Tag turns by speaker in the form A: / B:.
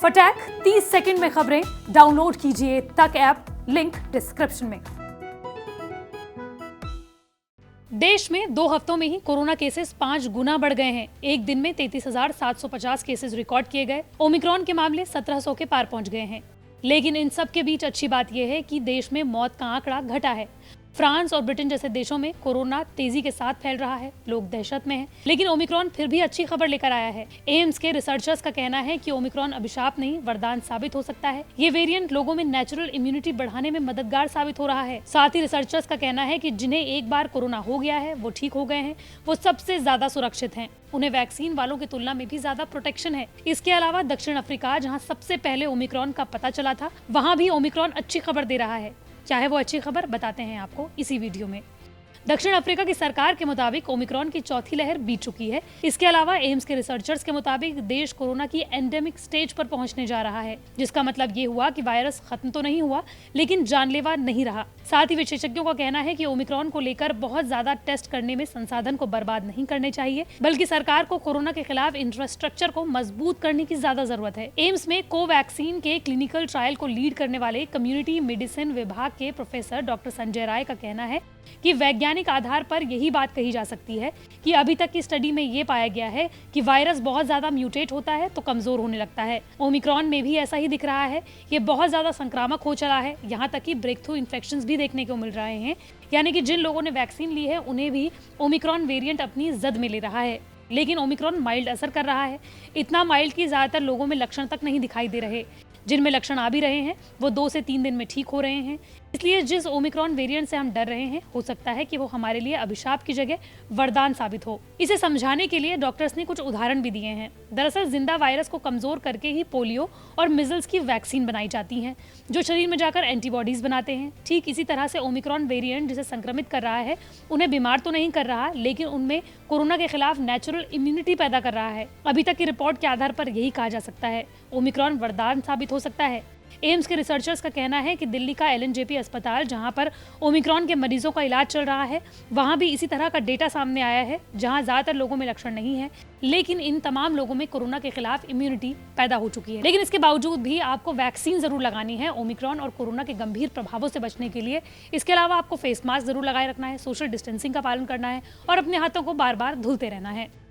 A: फटाक 30 सेकंड में खबरें डाउनलोड कीजिए तक ऐप, लिंक डिस्क्रिप्शन में। देश में 2 हफ्तों में ही कोरोना केसेस 5 गुना बढ़ गए हैं। एक दिन में 33,750 केसेस रिकॉर्ड किए गए। ओमिक्रॉन के मामले 1700 के पार पहुंच गए हैं। लेकिन इन सब के बीच अच्छी बात यह है कि देश में मौत का आंकड़ा घटा है। फ्रांस और ब्रिटेन जैसे देशों में कोरोना तेजी के साथ फैल रहा है, लोग दहशत में हैं। लेकिन ओमिक्रॉन फिर भी अच्छी खबर लेकर आया है। एम्स के रिसर्चर्स का कहना है कि ओमिक्रॉन अभिशाप नहीं, वरदान साबित हो सकता है। ये वेरिएंट लोगों में नेचुरल इम्यूनिटी बढ़ाने में मददगार साबित हो रहा है। साथ ही रिसर्चर्स का कहना है कि जिन्हें एक बार कोरोना हो गया है, वो ठीक हो गए हैं, वो सबसे ज्यादा सुरक्षित हैं। उन्हें वैक्सीन वालों की तुलना में भी ज्यादा प्रोटेक्शन है। इसके अलावा दक्षिण अफ्रीका, जहां सबसे पहले ओमिक्रॉन का पता चला था, वहां भी ओमिक्रॉन अच्छी खबर दे रहा है। चाहे वो अच्छी खबर बताते हैं आपको इसी वीडियो में। दक्षिण अफ्रीका की सरकार के मुताबिक ओमिक्रॉन की चौथी लहर बीत चुकी है। इसके अलावा एम्स के रिसर्चर्स के मुताबिक देश कोरोना की एंडेमिक स्टेज पर पहुंचने जा रहा है, जिसका मतलब ये हुआ कि वायरस खत्म तो नहीं हुआ, लेकिन जानलेवा नहीं रहा। साथ ही विशेषज्ञों का कहना है कि ओमिक्रॉन को लेकर बहुत ज्यादा टेस्ट करने में संसाधन को बर्बाद नहीं करने चाहिए, बल्कि सरकार को कोरोना के खिलाफ इंफ्रास्ट्रक्चर को मजबूत करने की ज्यादा जरूरत है। एम्स में कोवैक्सीन के क्लिनिकल ट्रायल को लीड करने वाले कम्युनिटी मेडिसिन विभाग के प्रोफेसर डॉक्टर संजय राय का कहना है कि वैज्ञानिक आधार पर यही बात कही जा सकती है कि अभी तक की स्टडी में ये पाया गया है कि वायरस बहुत ज्यादा म्यूटेट होता है तो कमजोर होने लगता है। ओमिक्रॉन में भी ऐसा ही दिख रहा है। ये बहुत ज्यादा संक्रामक हो चला है। यहाँ तक कि ब्रेक थ्रू इन्फेक्शंस भी देखने को मिल रहे हैं, यानी कि जिन लोगों ने वैक्सीन ली है उन्हें भी ओमिक्रॉन वेरिएंट अपनी जद में ले रहा है। लेकिन ओमिक्रॉन माइल्ड असर कर रहा है, इतना माइल्ड कि ज्यादातर लोगों में लक्षण तक नहीं दिखाई दे रहे। जिनमें लक्षण आ भी रहे हैं वो 2 से 3 दिन में ठीक हो रहे हैं। इसलिए जिस ओमिक्रॉन वेरिएंट से हम डर रहे हैं, हो सकता है कि वो हमारे लिए अभिशाप की जगह वरदान साबित हो। इसे समझाने के लिए डॉक्टर्स ने कुछ उदाहरण भी दिए हैं। दरअसल जिंदा वायरस को कमजोर करके ही पोलियो और मिजल्स की वैक्सीन बनाई जाती हैं, जो शरीर में जाकर एंटीबॉडीज बनाते हैं। ठीक इसी तरह से ओमिक्रॉन वेरिएंट जिसे संक्रमित कर रहा है, उन्हें बीमार तो नहीं कर रहा, लेकिन उनमें कोरोना के खिलाफ नेचुरल इम्यूनिटी पैदा कर रहा है। अभी तक की रिपोर्ट के आधार पर यही कहा जा सकता है, ओमिक्रॉन वरदान साबित हो सकता है। एम्स के रिसर्चर्स का कहना है कि दिल्ली का LNJP अस्पताल, जहां पर ओमिक्रॉन के मरीजों का इलाज चल रहा है, वहां भी इसी तरह का डेटा सामने आया है, जहां ज्यादातर लोगों में लक्षण नहीं है, लेकिन इन तमाम लोगों में कोरोना के खिलाफ इम्यूनिटी पैदा हो चुकी है। लेकिन इसके बावजूद भी आपको वैक्सीन जरूर लगानी है ओमिक्रॉन और कोरोना के गंभीर प्रभावों से बचने के लिए। इसके अलावा आपको फेस मास्क जरूर लगाए रखना है, सोशल डिस्टेंसिंग का पालन करना है और अपने हाथों को बार बार धुलते रहना है।